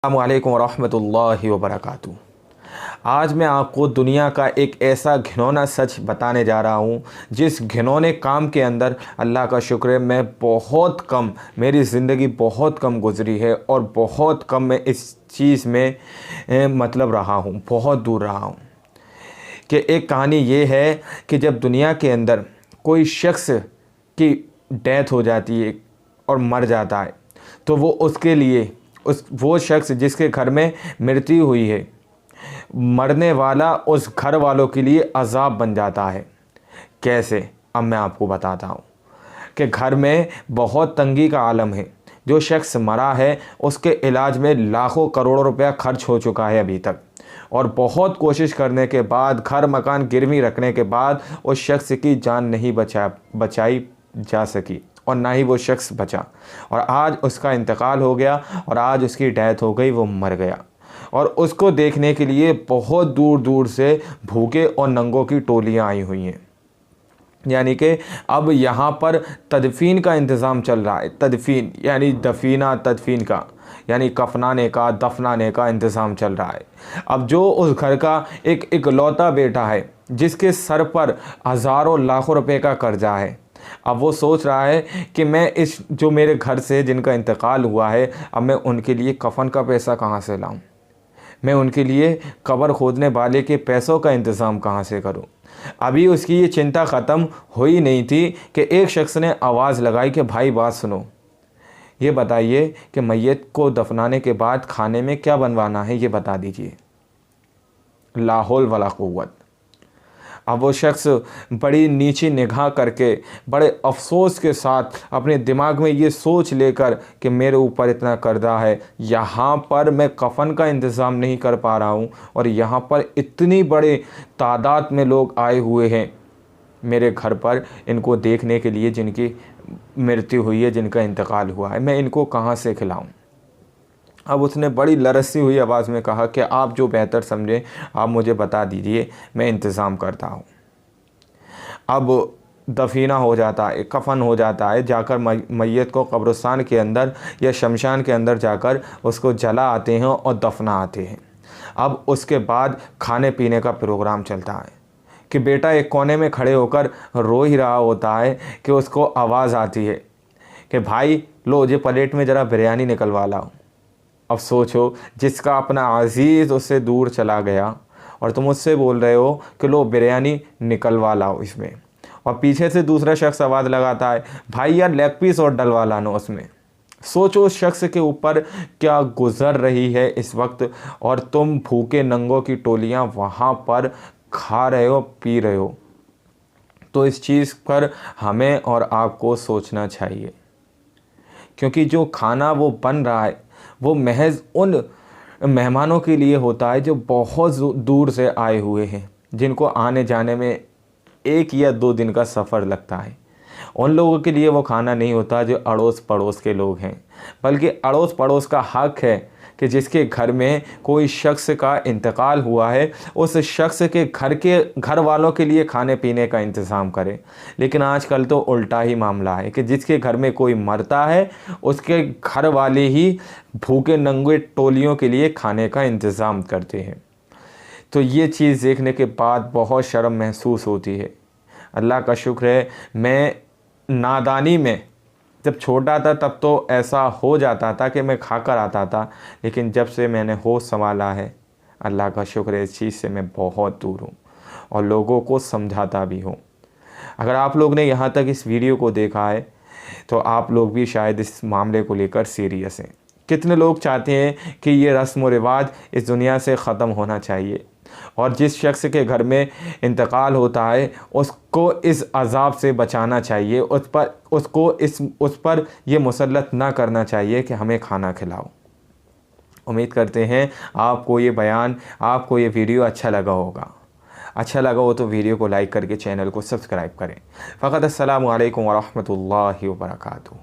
अस्सलामुअलैकुम वरहमतुल्लाहि वबरकातुहू। आज मैं आपको दुनिया का एक ऐसा घिनौना सच बताने जा रहा हूँ जिस घिनौने काम के अंदर अल्लाह का शुक्र है मैं बहुत कम, मेरी ज़िंदगी बहुत कम गुज़री है और बहुत कम मैं इस चीज़ में मतलब रहा हूँ, बहुत दूर रहा हूँ। कि एक कहानी ये है कि जब दुनिया के अंदर कोई शख्स की डेथ हो जाती है और मर जाता है तो वो उसके लिए वो शख्स जिसके घर में मृत्यु हुई है, मरने वाला उस घर वालों के लिए अज़ाब बन जाता है। कैसे? अब मैं आपको बताता हूँ कि घर में बहुत तंगी का आलम है। जो शख्स मरा है उसके इलाज में लाखों करोड़ों रुपया खर्च हो चुका है अभी तक, और बहुत कोशिश करने के बाद, घर मकान गिरवी रखने के बाद उस शख्स की जान नहीं बचाई जा सकी और ना ही वो शख्स बचा, और आज उसका इंतकाल हो गया और आज उसकी डेथ हो गई, वो मर गया। और उसको देखने के लिए बहुत दूर दूर से भूखे और नंगों की टोलियां आई हुई हैं। यानी कि अब यहाँ पर तदफीन का इंतज़ाम चल रहा है। तदफीन यानी दफीना, तदफीन का यानी कफनाने का, दफनाने का इंतज़ाम चल रहा है। अब जो उस घर का एक इकलौता बेटा है जिसके सर पर हज़ारों लाखों रुपए का कर्जा है, अब वो सोच रहा है कि मैं इस जो मेरे घर से जिनका इंतकाल हुआ है, अब मैं उनके लिए कफ़न का पैसा कहाँ से लाऊं, मैं उनके लिए कब्र खोदने वाले के पैसों का इंतज़ाम कहाँ से करूं। अभी उसकी ये चिंता ख़त्म हुई नहीं थी कि एक शख्स ने आवाज़ लगाई कि भाई बात सुनो, ये बताइए कि मैयत को दफनाने के बाद खाने में क्या बनवाना है, ये बता दीजिए। ला हौल वला कुव्वत। अब वो शख्स बड़ी नीची निगाह करके, बड़े अफसोस के साथ अपने दिमाग में ये सोच लेकर कि मेरे ऊपर इतना कर्जा है, यहाँ पर मैं कफ़न का इंतज़ाम नहीं कर पा रहा हूँ और यहाँ पर इतनी बड़े तादाद में लोग आए हुए हैं मेरे घर पर इनको देखने के लिए, जिनकी मृत्यु हुई है, जिनका इंतकाल हुआ है, मैं इनको कहाँ से खिलाऊँ। अब उसने बड़ी लरसती हुई आवाज़ में कहा कि आप जो बेहतर समझें आप मुझे बता दीजिए, मैं इंतज़ाम करता हूँ। अब दफीना हो जाता है, कफ़न हो जाता है, जाकर मैयत को कब्रिस्तान के अंदर या शमशान के अंदर जाकर उसको जला आते हैं और दफना आते हैं। अब उसके बाद खाने पीने का प्रोग्राम चलता है कि बेटा एक कोने में खड़े होकर रो ही रहा होता है कि उसको आवाज़ आती है कि भाई लो ये प्लेट में ज़रा बिरयानी निकलवा लाओ। अब सोचो, जिसका अपना अजीज़ उससे दूर चला गया और तुम उससे बोल रहे हो कि लो बिरयानी निकलवा लाओ इसमें, और पीछे से दूसरा शख्स आवाज़ लगाता है भाई यार लेग पीस और डलवा लानो उसमें। सोचो उस शख्स के ऊपर क्या गुज़र रही है इस वक्त, और तुम भूखे नंगों की टोलियां वहाँ पर खा रहे हो, पी रहे हो। तो इस चीज़ पर हमें और आपको सोचना चाहिए, क्योंकि जो खाना वो बन रहा है वो महज उन मेहमानों के लिए होता है जो बहुत दूर से आए हुए हैं, जिनको आने जाने में 1 या 2 दिन का सफ़र लगता है। उन लोगों के लिए वो खाना नहीं होता जो अड़ोस पड़ोस के लोग हैं, बल्कि अड़ोस पड़ोस का हक़ है कि जिसके घर में कोई शख्स का इंतकाल हुआ है उस शख्स के घर वालों के लिए खाने पीने का इंतज़ाम करे। लेकिन आजकल तो उल्टा ही मामला है कि जिसके घर में कोई मरता है उसके घर वाले ही भूखे नंगे टोलियों के लिए खाने का इंतज़ाम करते हैं। तो ये चीज़ देखने के बाद बहुत शर्म महसूस होती है। अल्लाह का शुक्र है, मैं नादानी में जब छोटा था तब तो ऐसा हो जाता था कि मैं खाकर आता था, लेकिन जब से मैंने होश संभाला है, अल्लाह का शुक्र है, इस चीज़ से मैं बहुत दूर हूँ और लोगों को समझाता भी हूँ। अगर आप लोग ने यहाँ तक इस वीडियो को देखा है तो आप लोग भी शायद इस मामले को लेकर सीरियस हैं। कितने लोग चाहते हैं कि ये रस्म व रिवाज इस दुनिया से ख़त्म होना चाहिए, और जिस शख्स के घर में इंतकाल होता है उसको इस अज़ाब से बचाना चाहिए, उस पर ये मुसल्लत ना करना चाहिए कि हमें खाना खिलाओ। उम्मीद करते हैं आपको ये बयान, आपको ये वीडियो अच्छा लगा होगा। अच्छा लगा हो तो वीडियो को लाइक करके चैनल को सब्सक्राइब करें। फ़कत अस्सलामु अलैकुम वरहमतुल्लाहि वबरकातुहू।